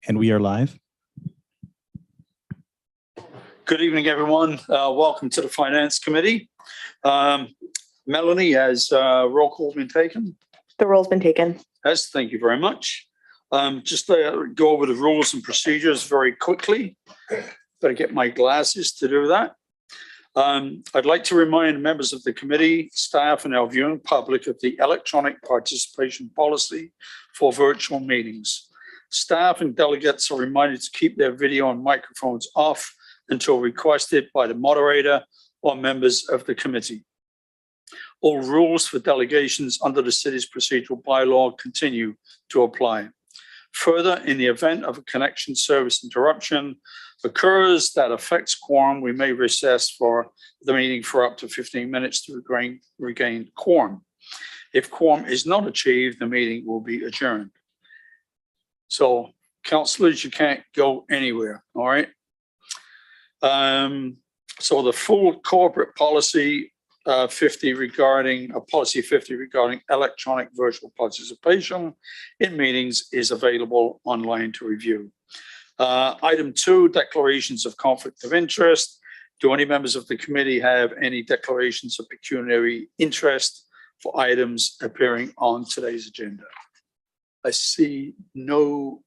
And we are live. Good evening, everyone. Welcome to the Finance Committee. Melanie, has roll call been taken? The roll's been taken. Yes, thank you very much. Just go over the rules and procedures very quickly. Better get my glasses to do that. I'd like to remind members of the committee, staff, and our viewing public of the electronic participation policy for virtual meetings. Staff and delegates are reminded to keep their video and microphones off until requested by the moderator or members of the committee. All rules for delegations under the city's procedural bylaw continue to apply. Further, in the event of a connection service interruption occurs that affects quorum, we may recess for the meeting for up to 15 minutes to regain quorum. If quorum is not achieved, the meeting will be adjourned. So, councillors, you can't go anywhere, all right? So the full corporate policy 50 regarding policy 50 regarding electronic virtual participation in meetings is available online to review. Item 2, declarations of conflict of interest. Do any members of the committee have any declarations of pecuniary interest for items appearing on today's agenda? I see no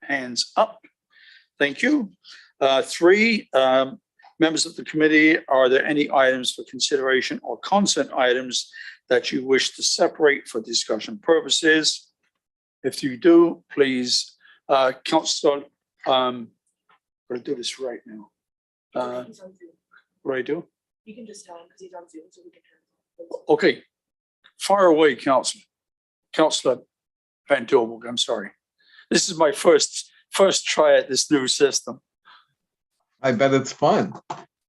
hands up. Thank you. 3, members of the committee, are there any items for consideration or consent items that you wish to separate for discussion purposes? If you do, please, Councillor, I'm going to do this right now. What do I do? You can just tell him because he's on Zoom, so we can turn it on. Okay, fire away, Councillor Van Tilburg, I'm sorry. This is my first try at this new system. I bet it's fun.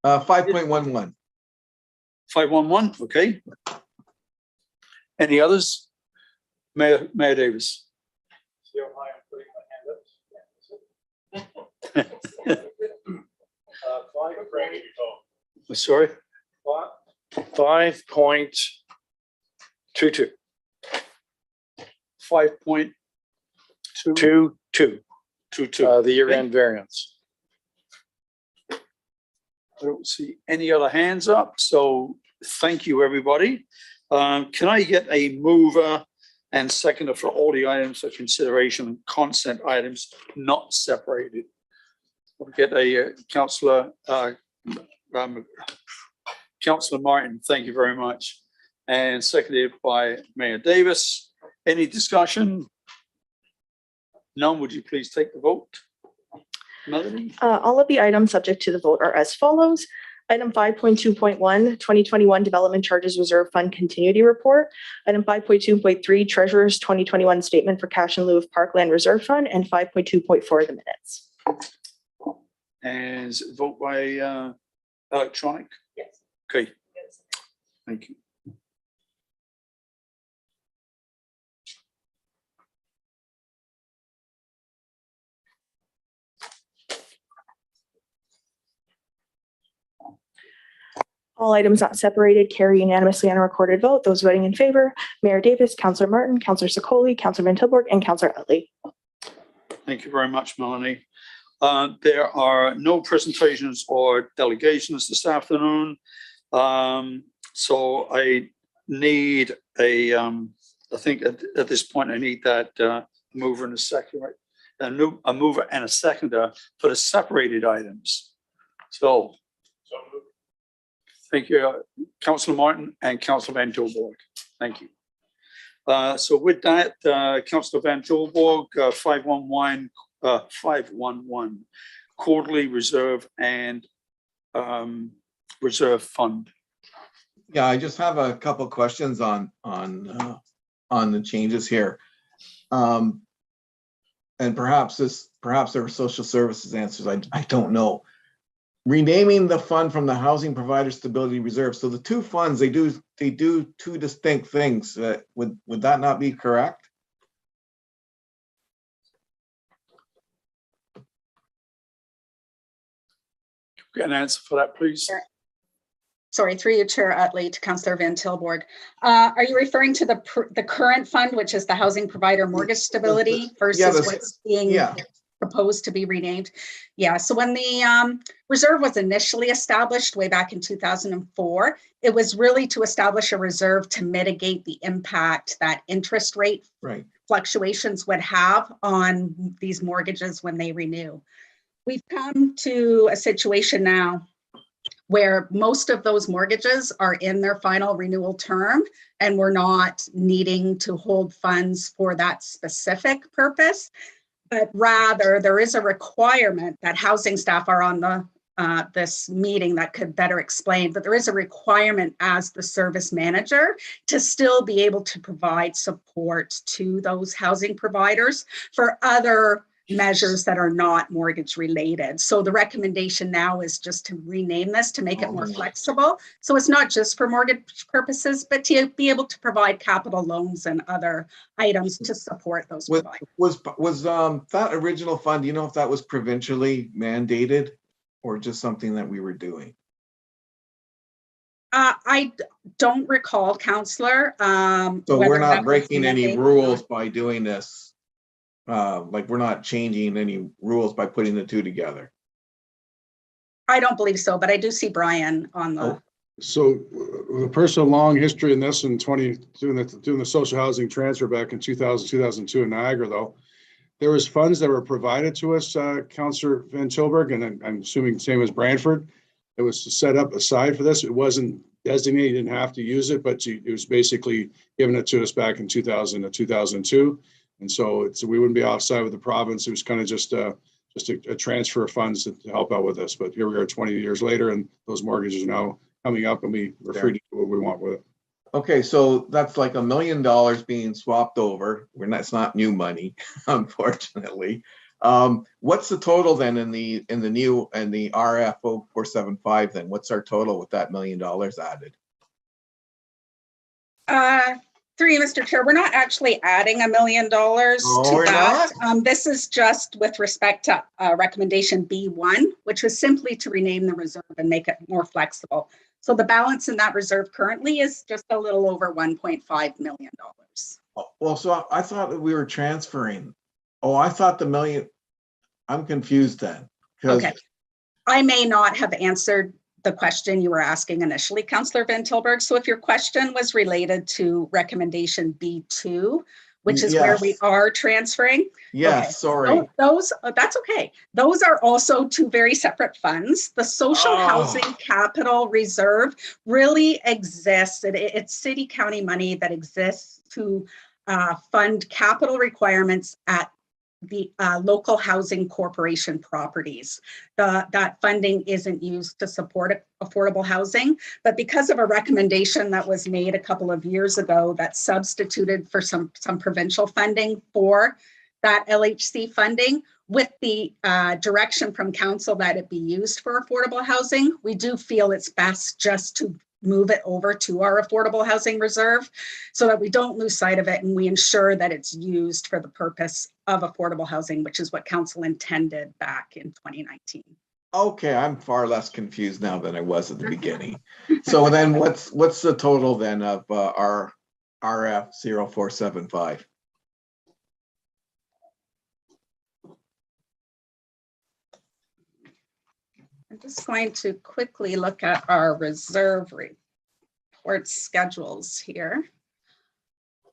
5.11. 511, okay. Any others? Mayor Davis. See how high I'm putting my hand up? Sorry? 5.22. 5.22. 22. The year-end variance. I don't see any other hands up, so thank you, everybody. Can I get a mover and seconder for all the items for consideration and consent items not separated? We'll get a Councillor Martin, thank you very much. And seconded by Mayor Davis. Any discussion? None, would you please take the vote? Melanie? All of the items subject to the vote are as follows. Item 5.2.1, 2021 Development Charges Reserve Fund Continuity Report. Item 5.2.3, Treasurer's 2021 Statement for Cash in lieu of Parkland Reserve Fund, and 5.2.4, the minutes. And vote by electronic? Yes. Okay. Thank you. All items not separated carry unanimously on a recorded vote. Those voting in favor, Mayor Davis, Councillor Martin, Councillor Sicoli, Councillor Van Tilburg, and Councillor Utley. Thank you very much, Melanie. There are no presentations or delegations this afternoon. So I need a, I think at this point, I need that mover and a second, right? A mover and a seconder for the separated items. So thank you, Councillor Martin and Councillor Van Tilburg. Thank you. So with that, Councillor Van Tilburg, 511 quarterly reserve and reserve fund. Yeah, I just have a couple questions on the changes here. And perhaps there were social services answers. I don't know. Renaming the fund from the Housing Provider Stability Reserve. So the two funds, they do two distinct things. Would that not be correct? Get an answer for that, please. Sure. Sorry, through you, Chair Utley, to Councillor Van Tilburg. Are you referring to the current fund, which is the Housing Provider Mortgage Stability, versus what's being proposed to be renamed. Yeah, so when the reserve was initially established way back in 2004, it was really to establish a reserve to mitigate the impact that interest rate Right. fluctuations would have on these mortgages when they renew. We've come to a situation now where most of those mortgages are in their final renewal term, and we're not needing to hold funds for that specific purpose, but rather there is a requirement that housing staff are on the this meeting that could better explain, but there is a requirement as the service manager to still be able to provide support to those housing providers for other measures that are not mortgage related. So the recommendation now is just to rename this to make it more flexible. So it's not just for mortgage purposes, but to be able to provide capital loans and other items to support those providers. Was that original fund, do you know if that was provincially mandated or just something that we were doing? I don't recall, Counselor. So whether we're that not was breaking any mandated or rules not. by doing this. Like we're not changing any rules by putting the two together. I don't believe so, but I do see Brian on the. Oh. So the personal long history in this in doing the social housing transfer back in 2000, 2002 in Niagara, though, there was funds that were provided to us, Councillor Van Tilburg, and I'm assuming same as Brantford. It was set up aside for this. It wasn't designated, you didn't have to use it, but it was basically given it to us back in 2000 to 2002. And so we wouldn't be offside with the province. It was kind of just a transfer of funds to help out with this. But here we are 20 years later, and those mortgages are now coming up, and we're free to do what we want with it. Okay, so that's like $1 million being swapped over. It's not new money, unfortunately. What's the total then in the RF 0475 then? What's our total with that $1 million added? Through you, Mr. Chair, we're not actually adding $1 million to that. This is just with respect to recommendation B1, which was simply to rename the reserve and make it more flexible. So the balance in that reserve currently is just a little over $1.5 million. Well, so I thought that we were transferring. Oh, I thought the million. I'm confused then. Okay. I may not have answered the question you were asking initially, Councillor Van Tilburg. So if your question was related to recommendation B2, which is where we are transferring. Yes, okay. Sorry. Those, that's okay. Those are also two very separate funds. The Social Housing Capital Reserve really exists. It's city county money that exists to fund capital requirements at the local housing corporation properties. That funding isn't used to support affordable housing, but because of a recommendation that was made a couple of years ago that substituted for some provincial funding for that LHC funding, with the direction from council that it be used for affordable housing, we do feel it's best just to move it over to our affordable housing reserve so that we don't lose sight of it and we ensure that it's used for the purpose of affordable housing, which is what council intended back in 2019. Okay, I'm far less confused now than I was at the beginning. So then what's the total then of our RF 0475? I'm just going to quickly look at our reserve report schedules here.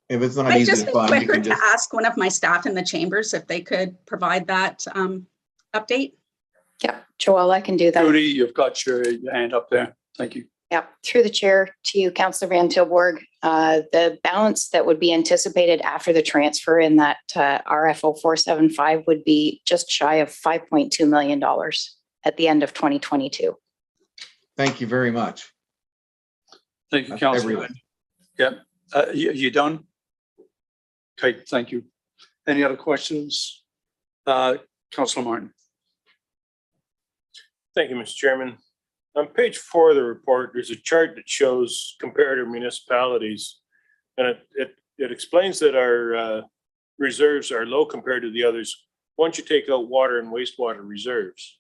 If it's not I'd easy just to be find, you quicker can to just. ask one of my staff in the chambers if they could provide that update. Yep, Joelle, I can do that. Judy, you've got your hand up there. Thank you. Yep, through the chair to you, Councillor Van Tilburg. The balance that would be anticipated after the transfer in that RF 0475 would be just shy of $5.2 million at the end of 2022. Thank you very much. Thank you, That's Councillor. everything. Yep. You done? Okay, thank you. Any other questions? Councillor Martin. Thank you, Mr. Chairman. On page 4 of the report, there's a chart that shows comparative municipalities, and it explains that our reserves are low compared to the others once you take out water and wastewater reserves.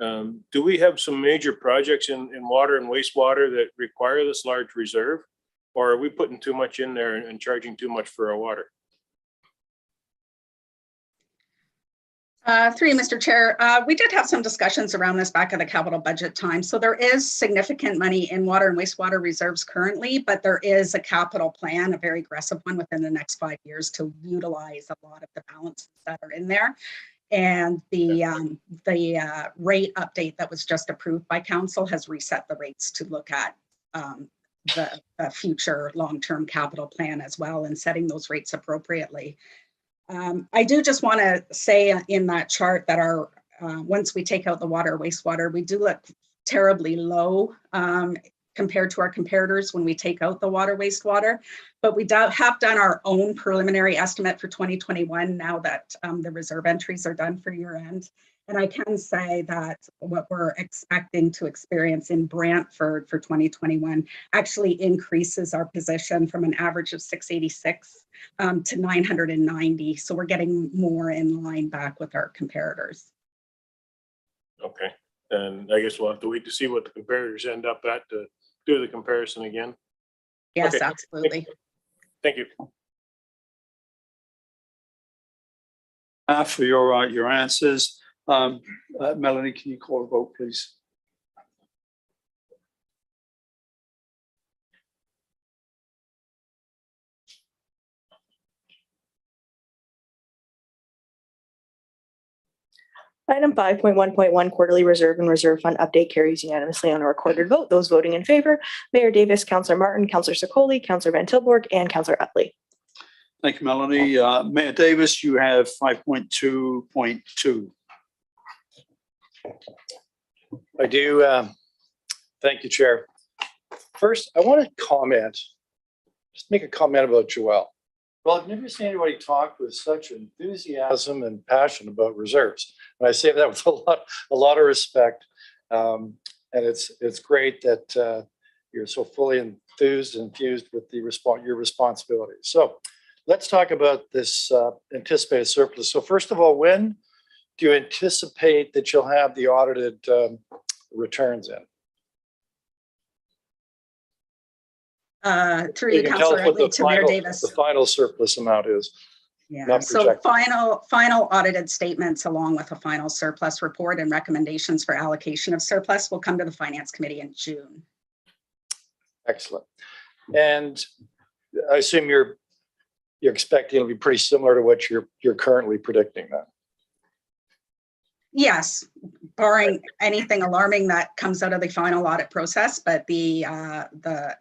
Do we have some major projects in water and wastewater that require this large reserve, or are we putting too much in there and charging too much for our water? Through you, Mr. Chair, we did have some discussions around this back at the capital budget time. So there is significant money in water and wastewater reserves currently, but there is a capital plan, a very aggressive one within the next 5 years to utilize a lot of the balances that are in there. And the rate update that was just approved by council has reset the rates to look at the future long-term capital plan as well, and setting those rates appropriately. I do just want to say in that chart that our once we take out the water, wastewater, we do look terribly low compared to our comparators when we take out the water, wastewater. But we have done our own preliminary estimate for 2021 now that the reserve entries are done for year end. And I can say that what we're expecting to experience in Brantford for 2021 actually increases our position from an average of 686 to 990. So we're getting more in line back with our comparators. Okay, and I guess we'll have to wait to see what the comparators end up at to do the comparison again. Yes, Okay. absolutely. Thank you. For your answers. Melanie, can you call a vote, please? Item 5.1.1 Quarterly Reserve and Reserve Fund Update carries unanimously on a recorded vote. Those voting in favor, Mayor Davis, Councillor Martin, Councillor Sokoli, Councillor Van Tilburg, and Councillor Utley. Thank you, Melanie. Mayor Davis, you have 5.2.2. I do. Thank you, Chair. First, I want to just make a comment about Joelle. Well, I've never seen anybody talk with such enthusiasm and passion about reserves. And I say that with a lot of respect. And it's great that you're so fully enthused and infused with your responsibilities. So let's talk about this anticipated surplus. So first of all, when do you anticipate that you'll have the audited returns in? Through you, can tell us Councillor what Utley, to Mayor Davis. the final surplus amount is. Yeah, not so projected. final audited statements along with a final surplus report and recommendations for allocation of surplus will come to the Finance Committee in June. Excellent. And I assume you're expecting it'll be pretty similar to what you're currently predicting then. Yes, barring anything alarming that comes out of the final audit process, but the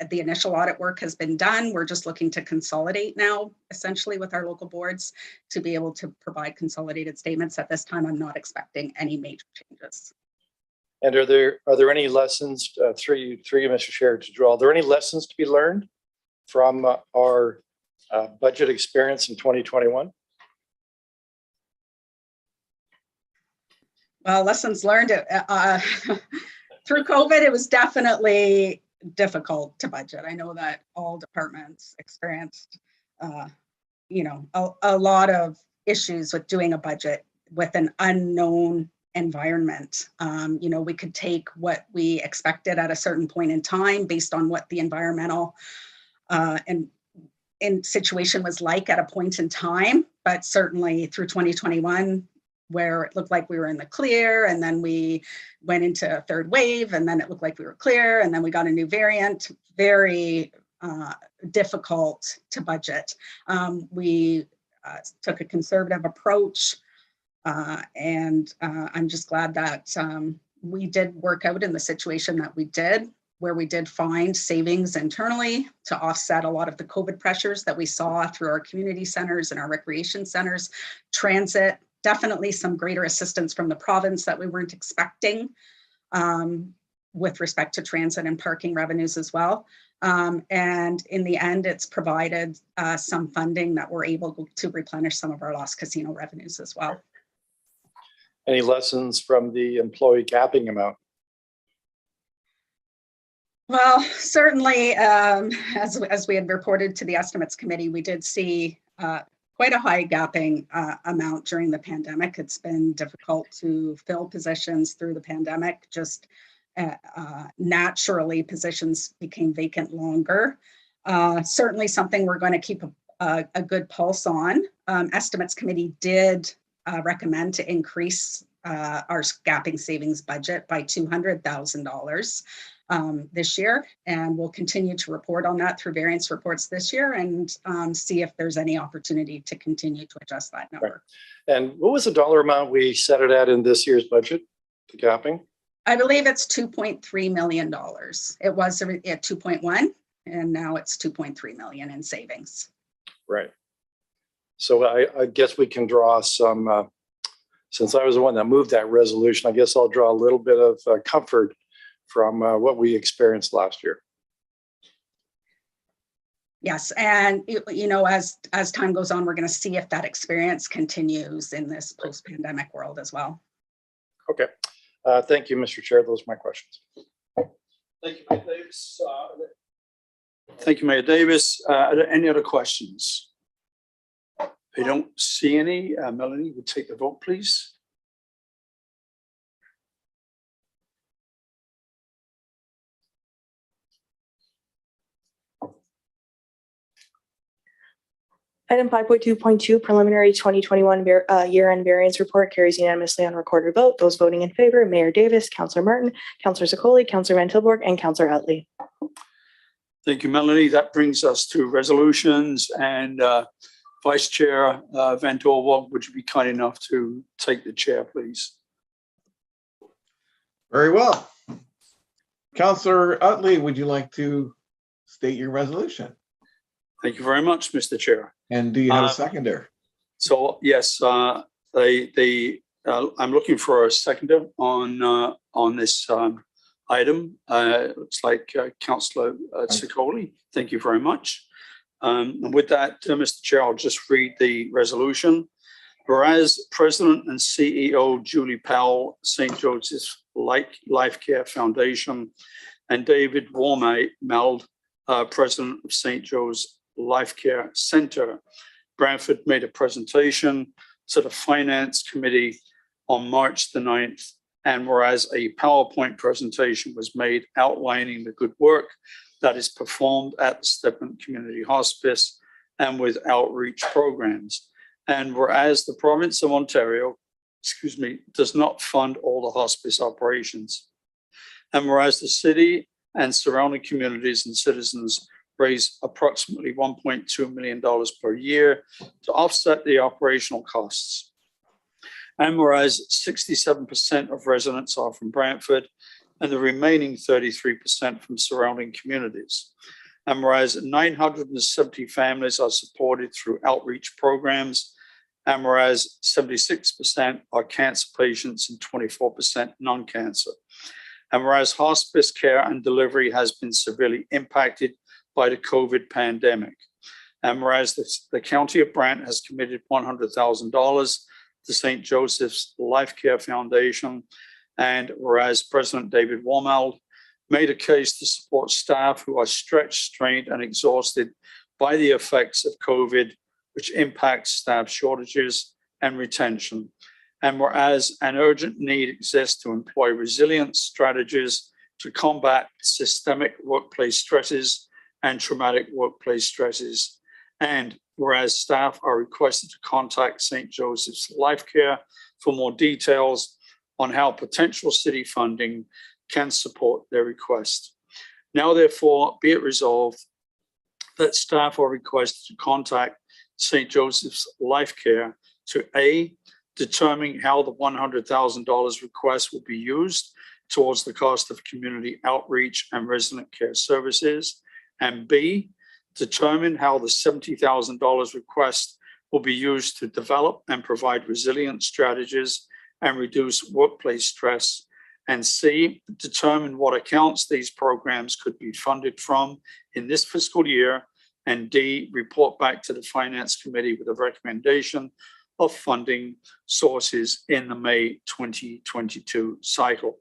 initial audit work has been done. We're just looking to consolidate now, essentially, with our local boards to be able to provide consolidated statements. At this time, I'm not expecting any major changes. And are there any lessons through you, Mr. Chair, to draw? Are there any lessons to be learned from our budget experience in 2021? Well, lessons learned through COVID, it was definitely difficult to budget. I know that all departments experienced, a lot of issues with doing a budget with an unknown environment. We could take what we expected at a certain point in time based on what the environmental and situation was like at a point in time, but certainly through 2021, where it looked like we were in the clear, and then we went into a third wave, and then it looked like we were clear, and then we got a new variant. Very difficult to budget. We took a conservative approach, and I'm just glad that we did work out in the situation that we did, where we did find savings internally to offset a lot of the COVID pressures that we saw through our community centers and our recreation centers. Transit, definitely some greater assistance from the province that we weren't expecting with respect to transit and parking revenues as well. And in the end, it's provided some funding that we're able to replenish some of our lost casino revenues as well. Any lessons from the employee capping amount? Well, certainly, as we had reported to the Estimates Committee, we did see quite a high gapping amount during the pandemic. It's been difficult to fill positions through the pandemic. Just naturally, positions became vacant longer. Certainly something we're going to keep a good pulse on. Estimates Committee did recommend to increase our gapping savings budget by $200,000 this year. And we'll continue to report on that through variance reports this year and see if there's any opportunity to continue to adjust that number. And what was the dollar amount we set it at in this year's budget, the gapping? I believe it's $2.3 million. It was at 2.1 and now it's 2.3 million in savings. Right. So I guess we can draw some, since I was the one that moved that resolution, I guess I'll draw a little bit of comfort from what we experienced last year. Yes, and you know, as time goes on, we're going to see if that experience continues in this post-pandemic world as well. Okay. Thank you, Mr. Chair. Those are my questions. Thank you, Mayor Davis. Thank you, Mayor Davis. Are there any other questions? I don't see any. Melanie, would take the vote, please. Item 5.2.2 preliminary 2021 year-end variance report carries unanimously on recorded vote. Those voting in favor, Mayor Davis, Councillor Martin, Councillor Sicoli, Councillor Van Tilburg, and Councillor Utley. Thank you, Melanie. That brings us to resolutions, and Vice Chair Van Tilburg, would you be kind enough to take the chair, please? Very well. Councillor Utley, would you like to state your resolution? Thank you very much, Mr. Chair. And do you have a seconder? So yes, I'm looking for a seconder on this item. Looks like Councillor Sicoli. Thank you very much. And with that, Mr. Chair, I'll just read the resolution. Whereas President and CEO Julie Powell, St. Joseph's Life Care Foundation, and David Wormald, President of St. Joe's Life Care Center, Brantford, made a presentation to the Finance Committee on March the 9th. And whereas a PowerPoint presentation was made outlining the good work that is performed at the Stedman Community Hospice and with outreach programs. And whereas the province of Ontario, does not fund all the hospice operations. And whereas the city and surrounding communities and citizens raise approximately $1.2 million per year to offset the operational costs. And whereas 67% of residents are from Brantford and the remaining 33% from surrounding communities. And whereas 970 families are supported through outreach programs, and whereas 76% are cancer patients and 24% non-cancer. And whereas hospice care and delivery has been severely impacted by the COVID pandemic. And whereas the County of Brant has committed $100,000 to St. Joseph's Life Care Foundation, and whereas President David Wormald made a case to support staff who are stretched, strained, and exhausted by the effects of COVID, which impacts staff shortages and retention. And whereas an urgent need exists to employ resilient strategies to combat systemic workplace stresses and traumatic workplace stresses. And whereas staff are requested to contact St. Joseph's Life Care for more details on how potential city funding can support their request. Now, therefore, be it resolved that staff are requested to contact St. Joseph's Life Care to A, determine how the $100,000 request will be used towards the cost of community outreach and resident care services, and B, determine how the $70,000 request will be used to develop and provide resilient strategies and reduce workplace stress, and C, determine what accounts these programs could be funded from in this fiscal year, and D, report back to the Finance Committee with a recommendation of funding sources in the May 2022 cycle.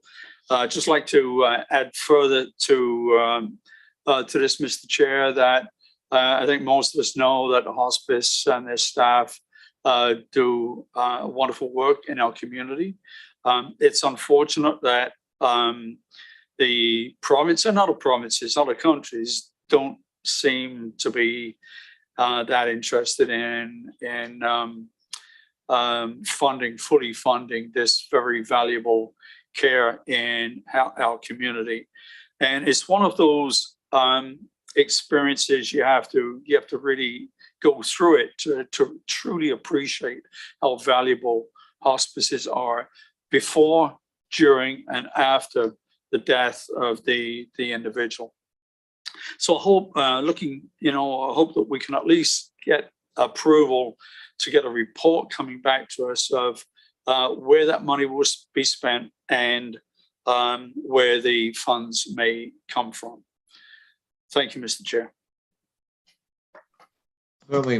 I'd just like to add further to this, Mr. Chair, that I think most of us know that the hospice and their staff do wonderful work in our community. It's unfortunate that the province and other provinces, other countries don't seem to be that interested in fully funding this very valuable care in our community. And it's one of those experiences you have to really go through it to truly appreciate how valuable hospices are before, during, and after the death of the individual. So I hope, I hope that we can at least get approval to get a report coming back to us of where that money will be spent and where the funds may come from. Thank you, Mr. Chair. Certainly,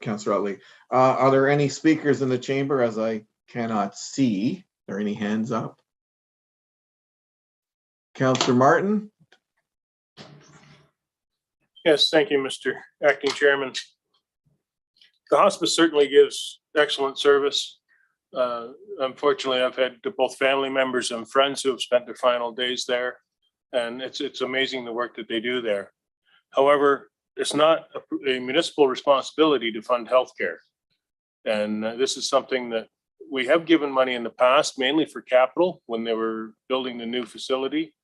Councillor Utley. Are there any speakers in the chamber, as I cannot see? Are there any hands up? Councillor Martin? Yes, thank you, Mr. Acting Chairman. The hospice certainly gives excellent service. Unfortunately, I've had both family members and friends who have spent their final days there, and it's amazing the work that they do there. However, it's not a municipal responsibility to fund healthcare. And this is something that we have given money in the past, mainly for capital when they were building the new facility.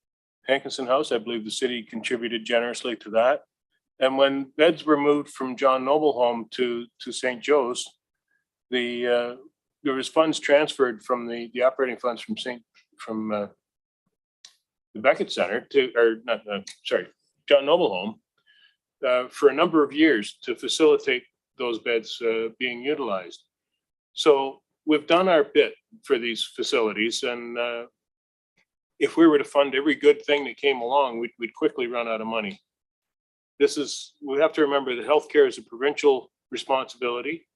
Hankinson House, I believe the city contributed generously to that. And when beds were moved from John Noble Home to St. Joe's, there was funds transferred from the operating funds from the Beckett Center John Noble Home for a number of years to facilitate those beds being utilized. So we've done our bit for these facilities, and if we were to fund every good thing that came along, we'd quickly run out of money. We have to remember that healthcare is a provincial responsibility.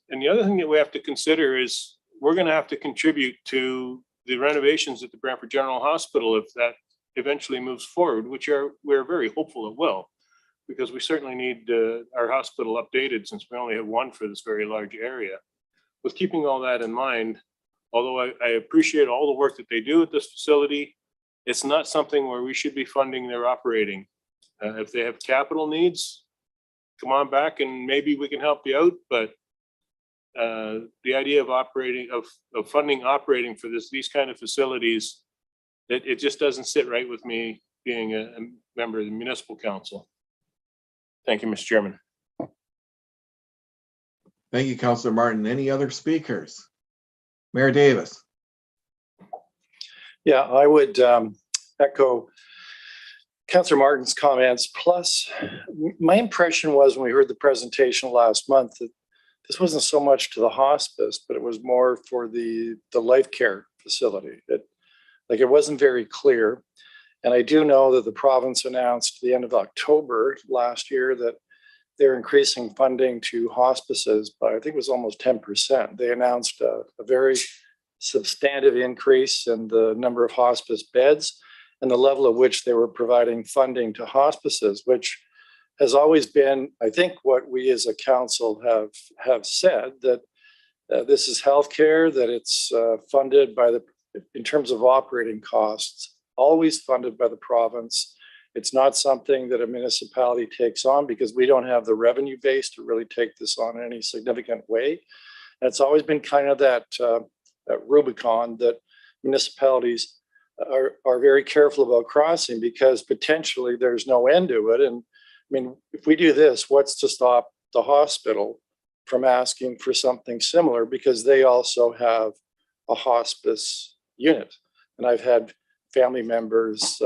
And the other thing that we have to consider is we're going to have to contribute to the renovations at the Brantford General Hospital if that eventually moves forward, which we're very hopeful it will, because we certainly need our hospital updated since we only have one for this very large area. With keeping all that in mind, although I appreciate all the work that they do at this facility, it's not something where we should be funding their operating. If they have capital needs, come on back and maybe we can help you out. But the idea of funding operating for these kind of facilities, it just doesn't sit right with me being a member of the municipal council. Thank you, Mr. Chairman. Thank you, Councillor Martin. Any other speakers? Mayor Davis. Yeah, I would echo Councillor Martin's comments. Plus, my impression was when we heard the presentation last month that this wasn't so much to the hospice, but it was more for the life care facility. It wasn't very clear. And I do know that the province announced at the end of October last year that they're increasing funding to hospices by, I think it was almost 10%. They announced a very substantive increase in the number of hospice beds and the level at which they were providing funding to hospices, which has always been, I think, what we as a council have said, that this is healthcare, that it's funded by in terms of operating costs, always funded by the province. It's not something that a municipality takes on because we don't have the revenue base to really take this on in any significant way. And it's always been kind of that Rubicon that municipalities are very careful about crossing because potentially there's no end to it. And I mean, if we do this, what's to stop the hospital from asking for something similar, because they also have a hospice unit. And I've had family members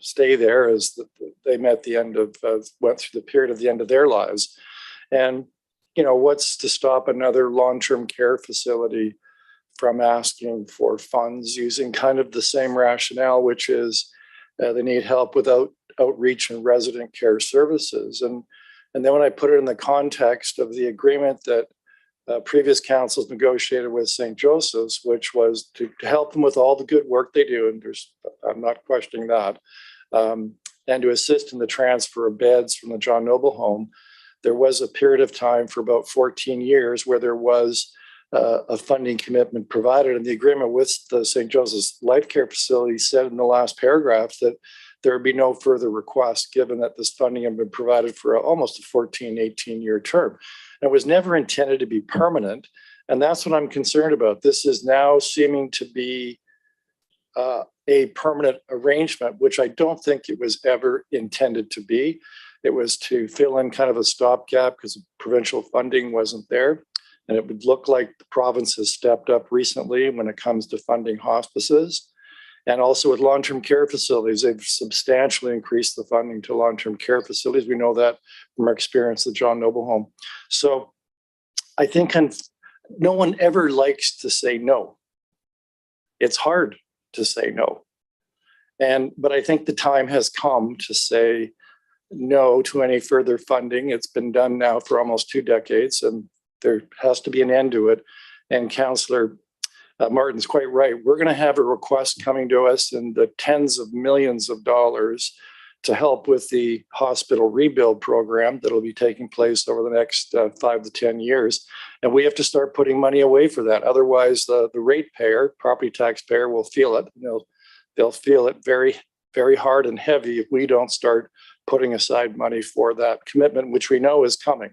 stay there as they met the end of, went through the period of the end of their lives. And, what's to stop another long-term care facility from asking for funds using kind of the same rationale, which is they need help with outreach and resident care services. And then when I put it in the context of the agreement that previous councils negotiated with St. Joseph's, which was to help them with all the good work they do, and I'm not questioning that, and to assist in the transfer of beds from the John Noble Home, there was a period of time for about 14 years where there was a funding commitment provided, and the agreement with the St. Joseph's Life Care Facility said in the last paragraph that there would be no further requests, given that this funding had been provided for almost a 14, 18-year term. And it was never intended to be permanent. And that's what I'm concerned about. This is now seeming to be a permanent arrangement, which I don't think it was ever intended to be. It was to fill in kind of a stopgap because provincial funding wasn't there. And it would look like the province has stepped up recently when it comes to funding hospices. And also with long-term care facilities, they've substantially increased the funding to long-term care facilities. We know that from our experience at John Noble Home. So I think no one ever likes to say no. It's hard to say no. But I think the time has come to say no to any further funding. It's been done now for almost 2 decades, and there has to be an end to it. And Councillor Martin's quite right. We're going to have a request coming to us in the tens of millions of dollars to help with the hospital rebuild program that will be taking place over the next 5 to 10 years. And we have to start putting money away for that. Otherwise, the ratepayer, property taxpayer, will feel it. They'll feel it very, very hard and heavy if we don't start putting aside money for that commitment, which we know is coming.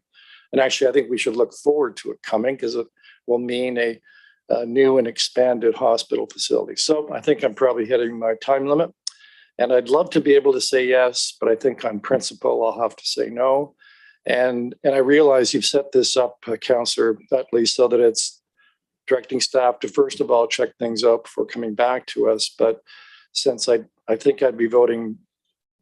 And actually, I think we should look forward to it coming, because it will mean a new and expanded hospital facility. So I think I'm probably hitting my time limit. And I'd love to be able to say yes, but I think on principle, I'll have to say no. And I realize you've set this up, Councillor Utley, so that it's directing staff to, first of all, check things out before coming back to us. But since I think I'd be voting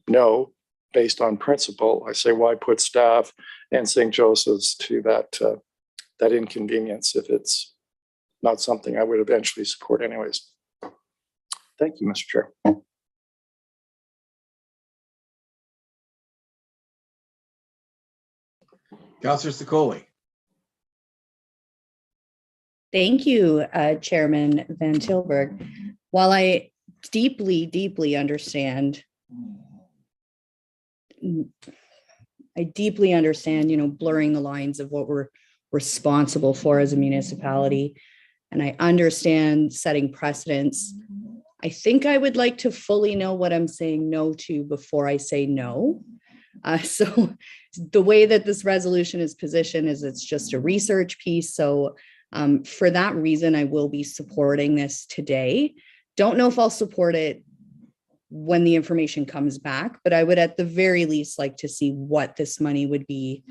no based on principle, I say, why put staff and St. Joseph's to that inconvenience if it's not something I would eventually support anyways. Thank you, Mr. Chair. Councillor Sikoli. Thank you, Chairman Van Tilburg. While I deeply understand, blurring the lines of what we're responsible for as a municipality, and I understand setting precedents, I think I would like to fully know what I'm saying no to before I say no. So the way that this resolution is positioned is it's just a research piece. So for that reason, I will be supporting this today. Don't know if I'll support it when the information comes back, but I would at the very least like to see what this money would be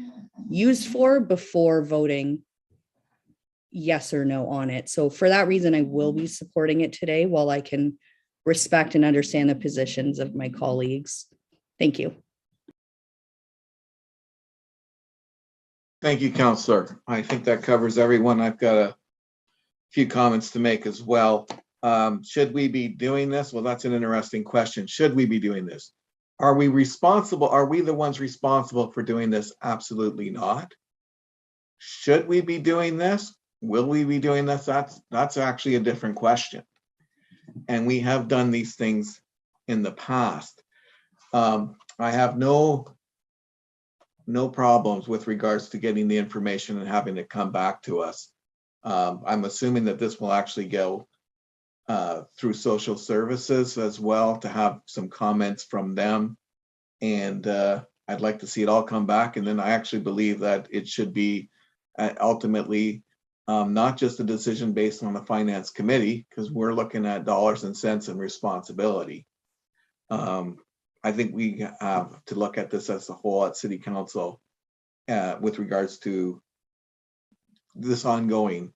used for before voting yes or no on it. So for that reason, I will be supporting it today while I can respect and understand the positions of my colleagues. Thank you. Thank you, Councillor. I think that covers everyone. I've got a few comments to make as well. Should we be doing this? Well, that's an interesting question. Should we be doing this? Are we responsible? Are we the ones responsible for doing this? Absolutely not. Should we be doing this? Will we be doing this? That's actually a different question. And we have done these things in the past. I have no problems with regards to getting the information and having it come back to us. I'm assuming that this will actually go through social services as well to have some comments from them. And I'd like to see it all come back. And then I actually believe that it should be ultimately not just a decision based on the finance committee, because we're looking at dollars and cents and responsibility. I think we have to look at this as a whole at City Council with regards to this ongoing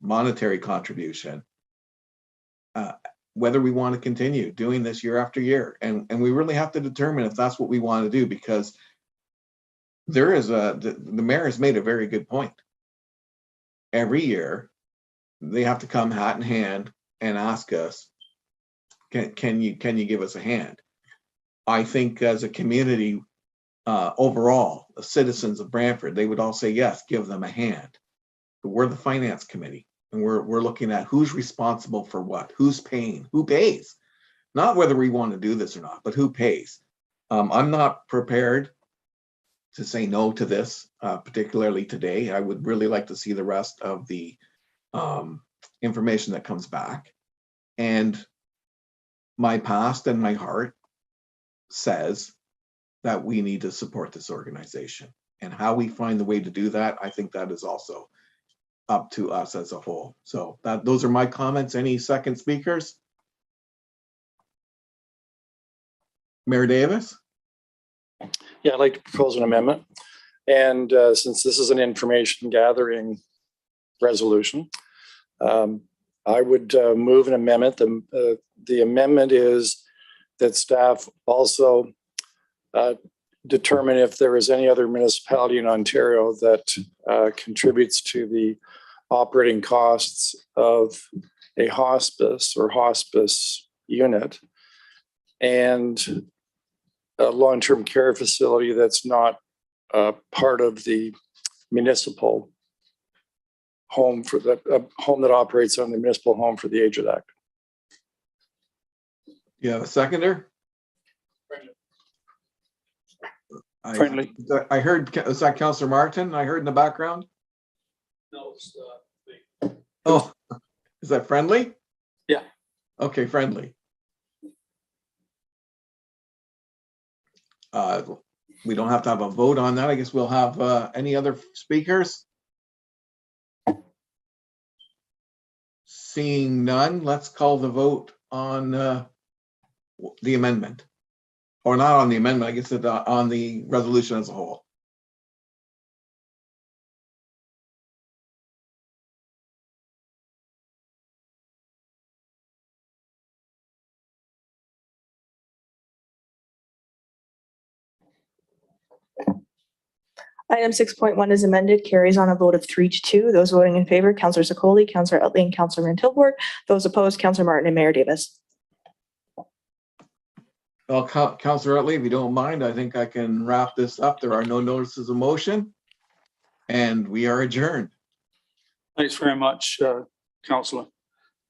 monetary contribution, whether we want to continue doing this year after year. And we really have to determine if that's what we want to do, because there is the mayor has made a very good point. Every year, they have to come hat in hand and ask us, can you give us a hand? I think as a community overall, the citizens of Brantford, they would all say, yes, give them a hand. But we're the finance committee, and we're looking at who's responsible for what, who's paying, who pays. Not whether we want to do this or not, but who pays. I'm not prepared to say no to this, particularly today. I would really like to see the rest of the information that comes back. And my past and my heart says that we need to support this organization. And how we find the way to do that, I think that is also up to us as a whole. So those are my comments. Any second speakers? Mayor Davis? Yeah, I'd like to propose an amendment. And since this is an information gathering resolution, I would move an amendment. The amendment is that staff also determine if there is any other municipality in Ontario that contributes to the operating costs of a hospice or hospice unit and a long-term care facility that's not part of the municipal home for the home that operates on the municipal home for the Aged Act. You have a seconder? Friendly. I heard, is that Councillor Martin? I heard in the background? No, it's, Oh, is that Friendly? Yeah. Okay, Friendly. We don't have to have a vote on that. I guess we'll have any other speakers? Seeing none, let's call the vote on the amendment. Or not on the amendment, I guess on the resolution as a whole. Item 6.1 is amended, carries on a vote of 3-2. Those voting in favor, Councillor Sakoli, Councillor Utley, and Councillor Van Tilburg. Those opposed, Councillor Martin and Mayor Davis. Well, Councillor Utley, if you don't mind, I think I can wrap this up. There are no notices of motion. And we are adjourned. Thanks very much, Councillor.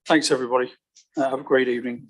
Thanks, everybody. Have a great evening.